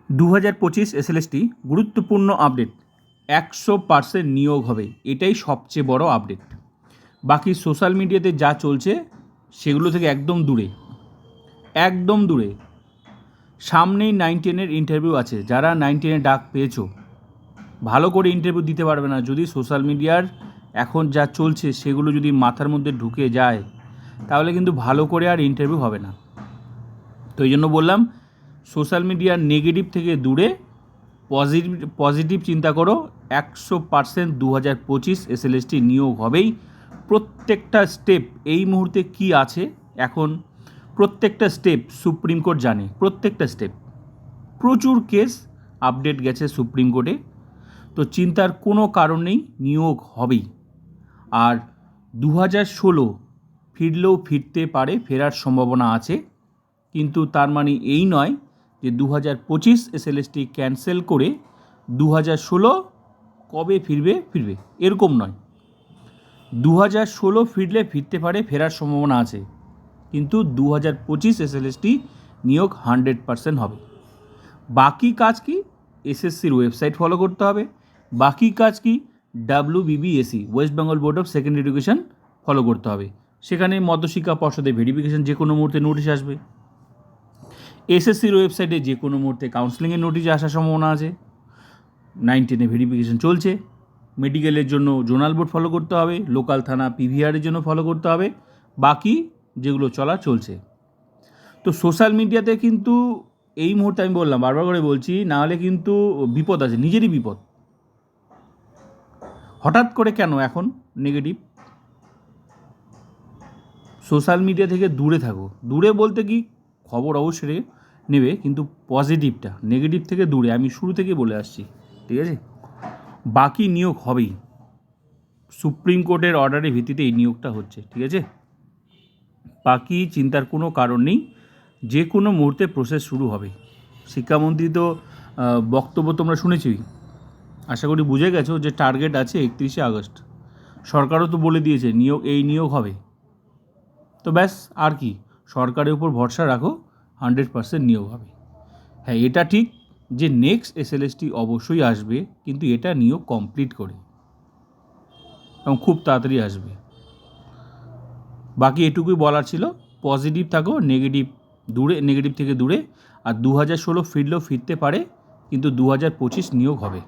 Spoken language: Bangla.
2025 এসএলএসটি গুরুত্বপূর্ণ আপডেট। 100% নিয়োগ হবে, এটাই সবচেয়ে বড় আপডেট। বাকি সোশ্যাল মিডিয়াতে যা চলছে সেগুলো থেকে একদম দূরে, একদম দূরে। সামনেই 9-10-এর ইন্টারভিউ আছে। যারা 9-10-এ ডাক পেয়েছো, ভালো করে ইন্টারভিউ দিতে পারবে না যদি সোশ্যাল মিডিয়ার এখন যা চলছে সেগুলো যদি মাথার মধ্যে ঢুকে যায়, তাহলে কিন্তু ভালো করে আর ইন্টারভিউ হবে না। তো এই জন্য বললাম, সোশ্যাল মিডিয়ার নেগেটিভ থেকে দূরে পজিটিভ চিন্তা করো। 100% 2025 এসএলএসটি নিয়োগ হবেই। প্রত্যেকটা স্টেপ এই মুহূর্তে কি আছে, এখন প্রত্যেকটা স্টেপ সুপ্রিম কোর্ট জানে। প্রত্যেকটা স্টেপ, প্রচুর কেস আপডেট গেছে সুপ্রিম কোর্টে। তো চিন্তার কোনো কারণ নেই, নিয়োগ হবেই। আর 2016 ফিরলেও ফিরতে পারে, ফেরার সম্ভাবনা আছে। কিন্তু তার মানে এই নয় যে 2025 এসএলএসটি ক্যান্সেল করে 2016 কবে ফিরবে, এরকম নয়। 2016 ফিরলে ফিরতে পারে, ফেরার সম্ভাবনা আছে। কিন্তু 2025 এসএলএসটি নিয়োগ 100% হবে। বাকি কাজ কি? এসএসসির ওয়েবসাইট ফলো করতে হবে। বাকি কাজ কি? WBBSE, West Bengal board of secondary education follow করতে হবে। সেখানে মধ্যশিক্ষা পর্ষদের ভেরিফিকেশন যে কোনো মুহূর্তে নোটিশ আসবে। এসএসসির ওয়েবসাইটে যে কোনো মুহূর্তে কাউন্সেলিংয়ের নোটিশ আসার সম্ভাবনা আছে। 9-10-এ ভেরিফিকেশন চলছে। মেডিকেলের জন্য জোনাল বোর্ড ফলো করতে হবে, লোকাল থানা পিভিআরের জন্য ফলো করতে হবে। বাকি যেগুলো চলছে। তো সোশ্যাল মিডিয়াতে কিন্তু এই মুহূর্তে আমি বললাম, বারবার করে বলছি, নাহলে কিন্তু বিপদ আছে, নিজেরই বিপদ। হঠাৎ করে কেন এখন নেগেটিভ? সোশ্যাল মিডিয়া থেকে দূরে থাকো। দূরে বলতে কি, খবর অবশ্যই নেবে, কিন্তু পজিটিভটা, নেগেটিভ থেকে দূরে। আমি শুরু থেকে বলে আসছি, ঠিক আছে? বাকি নিয়োগ হবেই। সুপ্রিম কোর্টের অর্ডারের ভিত্তিতে এই নিয়োগটা হচ্ছে, ঠিক আছে? বাকি চিন্তার কোনো কারণ নেই, যে কোনো মুহূর্তে প্রসেস শুরু হবে। শিক্ষামন্ত্রী তো বক্তব্য তোমরা শুনেছই, আশা করি বুঝে গেছো যে টার্গেট আছে 31শে আগস্ট। সরকারও তো বলে দিয়েছে নিয়োগ হবে। তো ব্যাস, আর কি, সরকারের উপর ভরসা রাখো, 100% নিয়োগ হবে। হ্যাঁ, এটা ঠিক যে নেক্সট এসএলএসটি অবশ্যই আসবে, কিন্তু এটা নিয়োগ কমপ্লিট করে, এবং খুব তাড়াতাড়ি আসবে। বাকি এটুকুই বলার ছিল। পজিটিভ থাকো, নেগেটিভ থেকে দূরে। আর 2016 ফিরলেও ফিরতে পারে, কিন্তু 2025 নিয়োগ হবে।